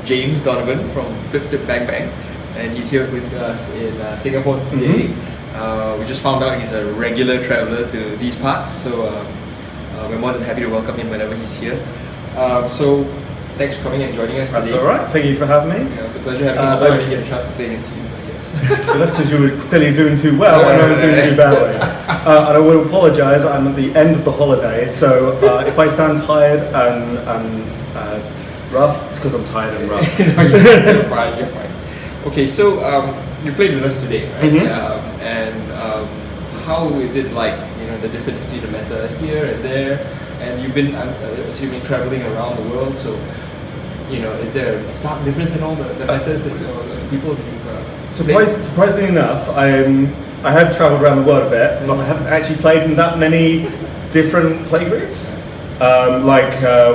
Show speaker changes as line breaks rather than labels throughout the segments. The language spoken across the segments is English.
James Donovan from Flip Flip Bang Bang, and he's here with us in Singapore today. We just found out he's a regular traveller to these parts, so we're more than happy to welcome him whenever he's here. So thanks for coming and joining us today.
That's alright, thank you for having me.
Yeah, it's a pleasure having you. I didn't get a chance to play against you, I guess.
Well, that's because you were clearly doing too well and I was doing too badly. And I will apologise, I'm at the end of the holiday, so if I sound tired and rough, it's because I'm tired and rough.
No, you're fine, you're fine. Okay, so you played with us today, right? How is it like, the difference between the meta here and there? And you've been, I'm assuming, travelling around the world, so is there a stark difference in all the metas that the people that you've
Surprisingly enough, I have travelled around the world a bit, but I haven't actually played in that many different playgroups.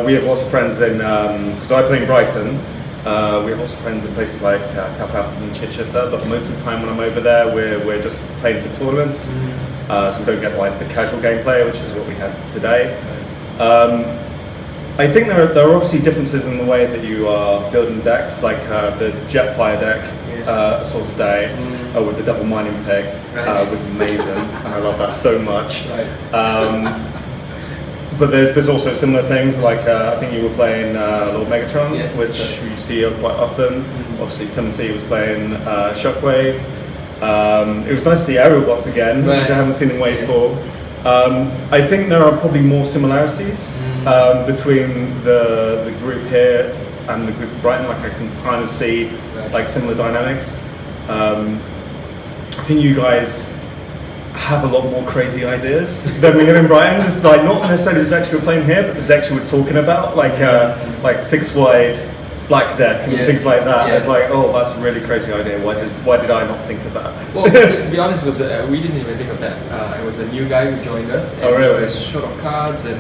We have lots of friends in, because I play in Brighton, we have lots of friends in places like Southampton and Chichester, but most of the time when I'm over there, we're just playing for tournaments, so we don't get like the casual gameplay, which is what we had today. I think there are obviously differences in the way that you are building decks, like the Jetfire deck sort of day with the double mining pig was amazing, and I love that so much. But there's also similar things, like I think you were playing Lord Megatron, which you see quite often. Obviously Timothy was playing Shockwave. It was nice to see Aerobots again, which I haven't seen in Wave 4. I think there are probably more similarities between the group here and the group of Brighton. Like I can kind of see like similar dynamics. I think you guys have a lot more crazy ideas than we have in Brighton. Just like not necessarily the decks you were playing here, but the decks you were talking about, like 6-wide black deck and things like that. It's like, oh, that's a really crazy idea. Why did I not think of that?
Well, to be honest, we didn't even think of that. It was a new guy who joined us. And
oh, really?
He was short of cards and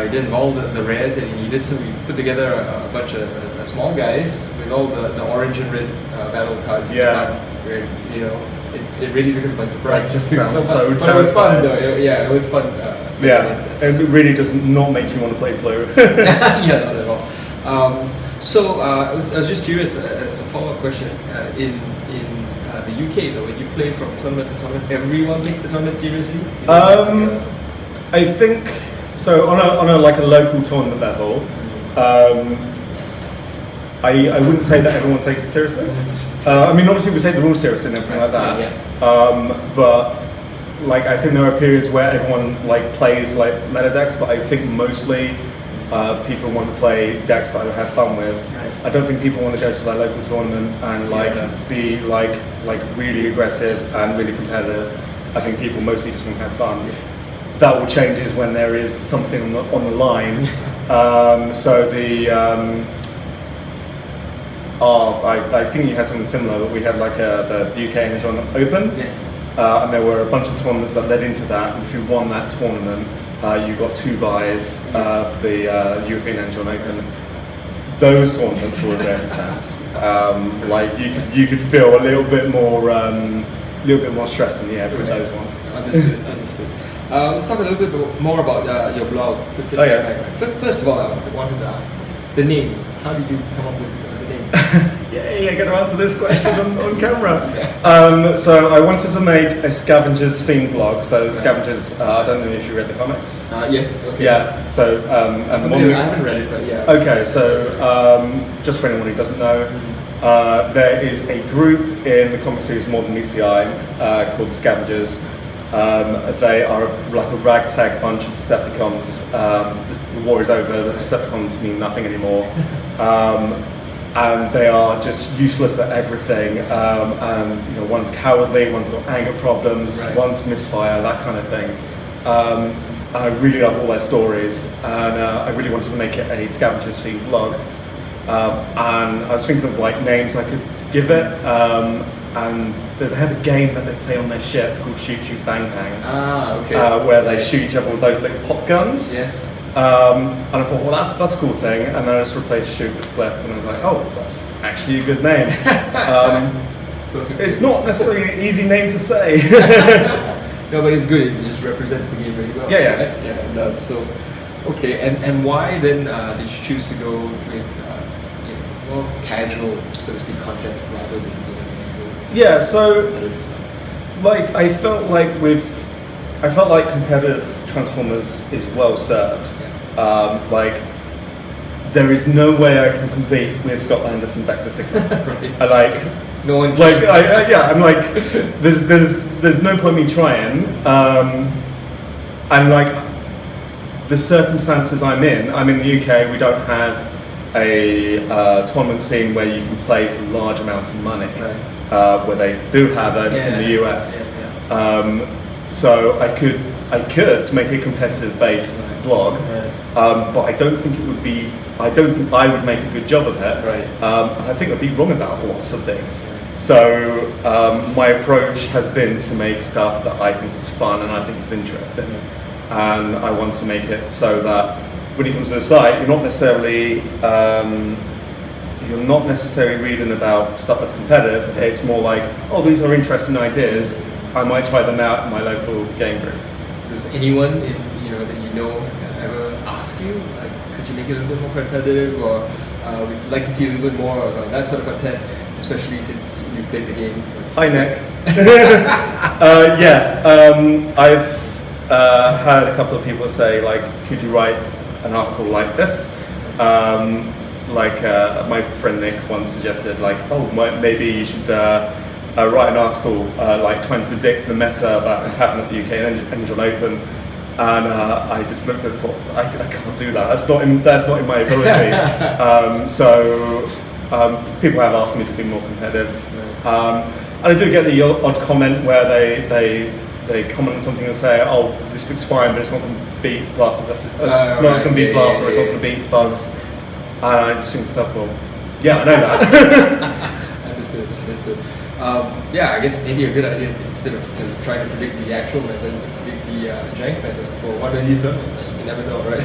he didn't have all the rares that he needed, so we put together a bunch of small guys with all the orange and red battle cards. It really took us by surprise.
That just sounds so terrifying.
But it was fun though. It was fun.
It really does not make you want to play Blue.
Yeah, not at all. So I was just curious, as a follow-up question, in the UK though, when you play from tournament to tournament, everyone takes the tournament seriously?
I think so. On a like a local tournament level, I wouldn't say that everyone takes it seriously. I mean, obviously we take the rules seriously and everything like that. But like I think there are periods where everyone like plays like meta decks, but I think mostly people want to play decks that I have fun with. I don't think people want to go to their local tournament and be like really aggressive and really competitive. I think people mostly just want to have fun. That will change when there is something on the line. I think you had something similar, but we had like the UK Energy Open. And there were a bunch of tournaments that led into that, and if you won that tournament, you got 2 buys for the European Energy Open. Those tournaments were a bit intense. Like you could feel a little bit more stress in the air with those ones.
Understood. Let's talk a little bit more about your blog. First of all, I wanted to ask the name. How did you come up with the name?
Yay, I get to answer this question on camera. So I wanted to make a Scavengers themed blog. So Scavengers, I don't know if you read the comics.
Yes. Okay.
Yeah. So
I haven't read it, but yeah.
Okay. So just for anyone who doesn't know, there is a group in the comic series Modern ECI called the Scavengers. They are like a ragtag bunch of Decepticons. The war is over. The Decepticons mean nothing anymore. And they are just useless at everything. And one's cowardly, one's got anger problems, one's misfire, that kind of thing. And I really love all their stories, and I really wanted to make it a Scavengers themed blog. And I was thinking of like names I could give it. And they have a game that they play on their ship called Shoot Shoot Bang Bang. Where they shoot each other with those little pop guns. And I thought, well, that's a cool thing. And then I just replaced Shoot with Flip, and I was like, oh, that's actually a good name. It's not necessarily an easy name to say.
No, but it's good. It just represents the game really well.
Yeah,
it does. So, okay, and why then did you choose to go with more casual, so to speak, content rather than usual
Yeah, so
competitive stuff?
like I felt like competitive Transformers is well served.
Yeah.
Like there is no way I can compete with Scott Landis and Vector Sigma.
Right.
I like
No one.
like I'm like there's no point me trying. And like the circumstances I'm in the UK. We don't have a tournament scene where you can play for large amounts of money,
Right.
where they do have it in the US. So I could make a competitive based blog, but I don't think I would make a good job of it.
Right.
I think I'd be wrong about lots of things. So my approach has been to make stuff that I think is fun and I think is interesting, and I want to make it so that when it comes to the site, you're not necessarily reading about stuff that's competitive. It's more like, oh, these are interesting ideas. I might try them out in my local game group.
Does anyone that you know ever ask you, like, could you make it a little bit more competitive, or we'd like to see a little bit more of that sort of content, especially since you've played the game?
Hi, Nick. I've had a couple of people say, like, could you write an article like this? My friend Nick once suggested, like, oh, maybe you should write an article like trying to predict the meta that would happen at the UK Engine Open, and I just looked at it and thought, I can't do that. That's not in my ability. People have asked me to be more competitive, and I do get the odd comment where they comment on something and say, oh, this looks fine, but it's not going to beat Blaster versus not going to beat Blaster, it's not going to beat Bugs, and I just think to myself, well, yeah, I know that.
Understood. I guess maybe a good idea, instead of trying to predict the actual method, predict the jank method for one of these tournaments. You never know, right?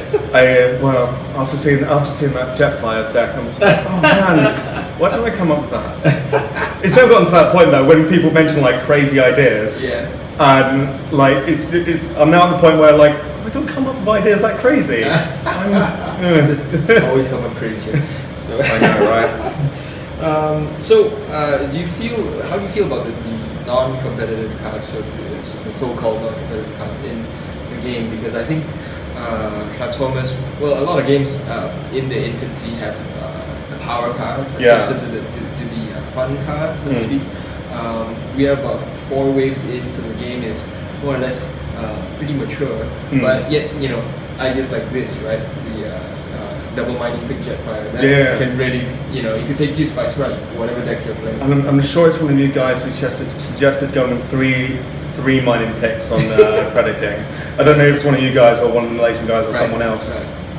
After seeing that Jetfire deck, I'm just like, oh man, why didn't I come up with that? It's never gotten to that point though, when people mention like crazy ideas.
Yeah.
And like, I'm now at the point where like, I don't come up with ideas that crazy.
There's always someone crazier. So.
I know, right?
How do you feel about the non-competitive cards, so the so-called non-competitive cards in the game? Because I think Transformers, a lot of games in the infancy have the power cards, closer to the fun cards, so to speak. We are about 4 waves in, so the game is more or less pretty mature, but yet, ideas like this, right? The double mining big Jetfire, that can really, it could take you by surprise, whatever deck you're playing.
And I'm sure it's one of you guys who suggested going with three mining picks on Predator King. I don't know if it's one of you guys or one of the Malaysian guys or someone else.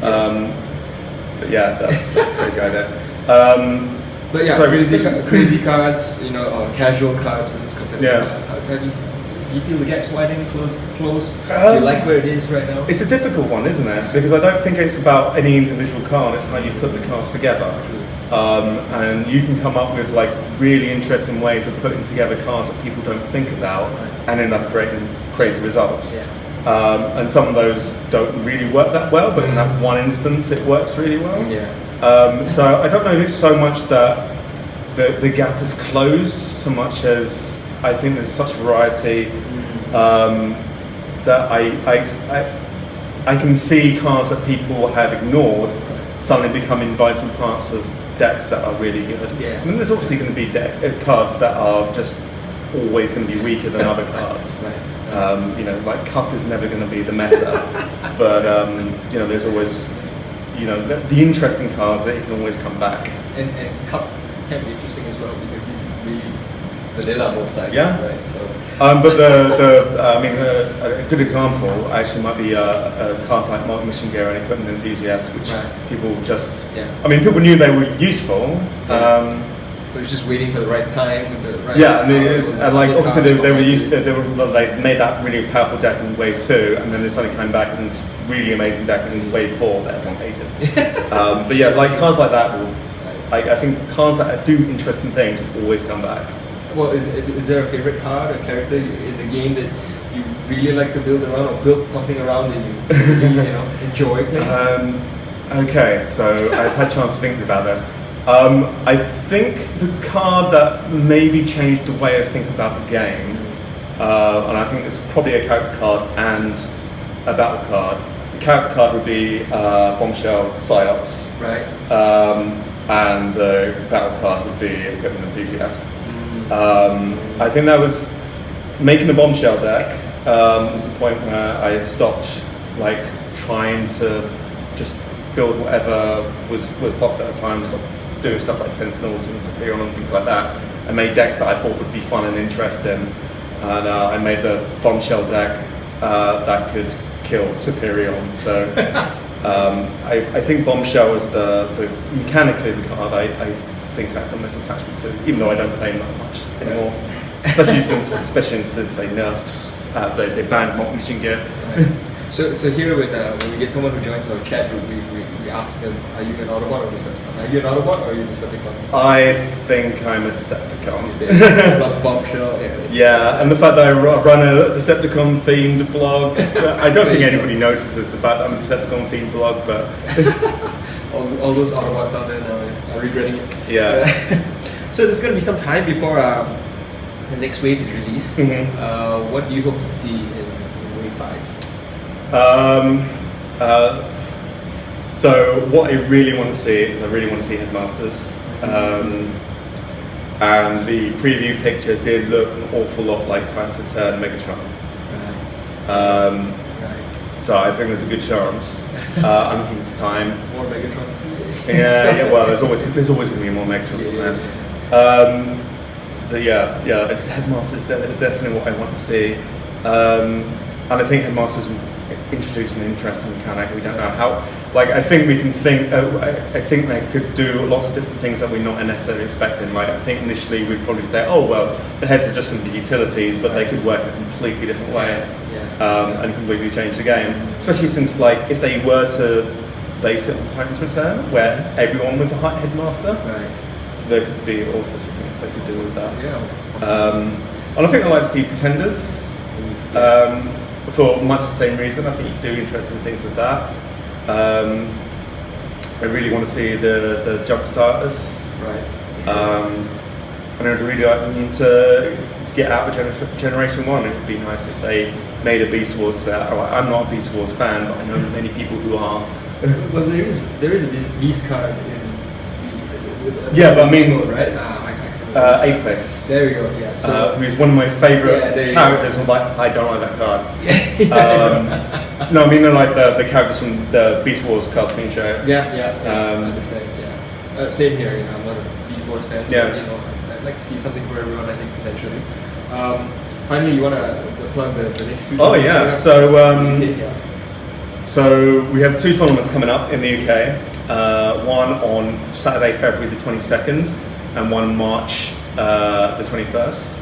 But yeah, that's a crazy idea.
But yeah, crazy cards, or casual cards versus competitive cards. How do you feel the gap's widening, close? Do you like where it is right now?
It's a difficult one, isn't it? Because I don't think it's about any individual card, it's how you put the cards together. And you can come up with like really interesting ways of putting together cards that people don't think about and end up creating crazy results. And some of those don't really work that well, but in that one instance it works really well. So I don't know if it's so much that the gap is closed, so much as I think there's such variety that I can see cards that people have ignored suddenly becoming vital parts of decks that are really good. I mean, there's obviously going to be cards that are just always going to be weaker than other cards. Like Cup is never going to be the meta, but there's always the interesting cards that you can always come back.
And Cup can be interesting as well because he's really vanilla on both sides. Right. So.
But a good example actually might be cards like Mission Gear and Equipment Enthusiasts, which people just. People knew they were useful.
But it's just waiting for the right time with the right.
Obviously they made that really powerful deck in Wave 2, and then they suddenly came back and it's really amazing deck in Wave 4 that everyone hated. Cards like that. I think cards that do interesting things will always come back.
Well, is there a favorite card or character in the game that you really like to build around, or build something around that you really, enjoy playing?
Okay, so I've had a chance to think about this. I think the card that maybe changed the way I think about the game, and I think it's probably a character card and a battle card. The character card would be Bombshell Psyops,
Right.
And the battle card would be Equipment Enthusiast. I think that was making a Bombshell deck was the point where I stopped like trying to just build whatever was popular at the time, so doing stuff like Sentinels and Superior and things like that. I made decks that I thought would be fun and interesting, and I made the Bombshell deck that could kill Superior. So I think Bombshell was the mechanically the card I think I have the most attachment to, even though I don't play them that much anymore. Especially since they nerfed, they banned Mock Machine Gear.
Right. So here when we get someone who joins our chat group, we ask them, are you an Autobot or Decepticon? Are you an Autobot or are you a Decepticon?
I think I'm a Decepticon.
Plus Bombshell.
Yeah, and the fact that I run a Decepticon themed blog, I don't think anybody notices the fact that I'm a Decepticon themed blog, but
all those Autobots out there now are regretting it.
Yeah.
So there's going to be some time before the next wave is released.
Mm-hmm.
What do you hope to see in Wave 5?
So what I really want to see is I really want to see Headmasters. And the preview picture did look an awful lot like Titan's Return Megatron. So I think there's a good chance. I don't think it's time.
More Megatrons.
Yeah. Well, there's always going to be more Megatrons than that. But yeah, Headmasters is definitely what I want to see. And I think Headmasters will introduce an interesting mechanic. We don't know how. Like, I think we can think. I think they could do lots of different things that we're not necessarily expecting. Like, I think initially we'd probably say, oh well, the heads are just going to be utilities, but they could work in a completely different way and completely change the game. Especially since, like, if they were to base it on Titan's Return, where everyone was a headmaster, there could be all sorts of things they could do with that. And I think I'd like to see Pretenders. For much the same reason. I think you can do interesting things with that. I really want to see the jump starters. And I'd really like them to get out of Generation 1. It would be nice if they made a Beast Wars set. I'm not a Beast Wars fan, but I know many people who are.
Well, there is a Beast card in the
yeah, but I mean,
Beast Wars, right?
Apeface.
There we go. Yeah. So,
who's one of my favourite characters. Like, I don't like that card. No, I mean like the characters from the Beast Wars cartoon show.
I understand. Yeah. Same here. You know, I'm not a Beast Wars fan.
Yeah.
But, you know, I'd like to see something for everyone. I think eventually. Finally, you want to plug the next two?
Oh yeah. So we have 2 tournaments coming up in the UK. One on Saturday, February the 22nd. And one on March the 21st.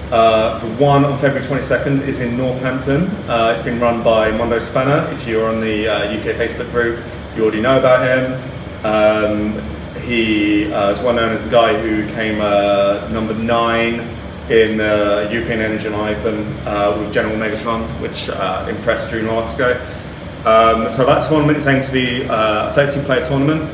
The one on February 22nd is in Northampton. It's been run by Mondo Spanner. If you're on the UK Facebook group, you already know about him. He is well known as the guy who came number 9 in the European Engine Open with General Megatron, which impressed Drew Roscoe. So that tournament is aimed to be a 32-player tournament.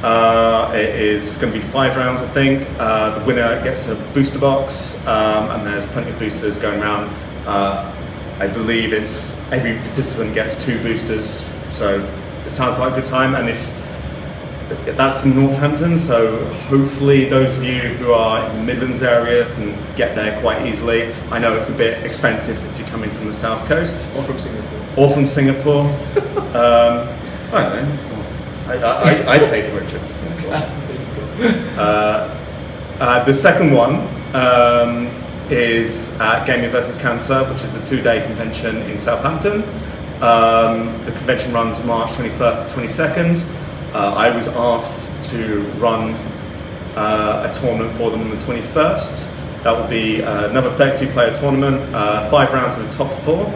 It is going to be 5 rounds, I think. The winner gets a booster box, and there's plenty of boosters going around. I believe it's every participant gets 2 boosters, so it sounds like a good time. And if that's in Northampton, so hopefully those of you who are in the Midlands area can get there quite easily. I know it's a bit expensive if you're coming from the south coast
or from Singapore.
I don't know. It's not. I paid for a trip to Singapore. The second one is at Gaming vs Cancer, which is a 2-day convention in Southampton. The convention runs March 21st to 22nd. I was asked to run a tournament for them on the 21st. That will be another 32-player tournament, 5 rounds with the top 4.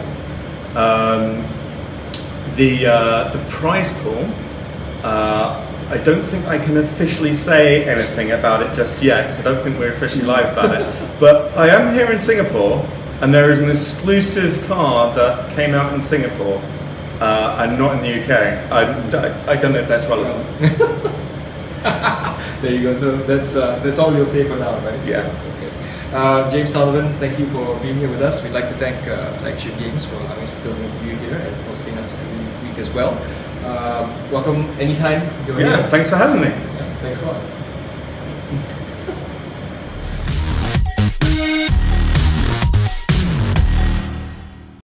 The prize pool. I don't think I can officially say anything about it just yet, because I don't think we're officially live about it. But I am here in Singapore, and there is an exclusive card that came out in Singapore, and not in the UK. I don't know if that's relevant.
There you go. So that's all you'll say for now, right?
Yeah.
So, okay. James Donovan, thank you for being here with us. We'd like to thank Flagship Games for allowing us to film an interview here and hosting us every week as well. Welcome anytime.
Yeah, thanks for having me.
Yeah, thanks a lot.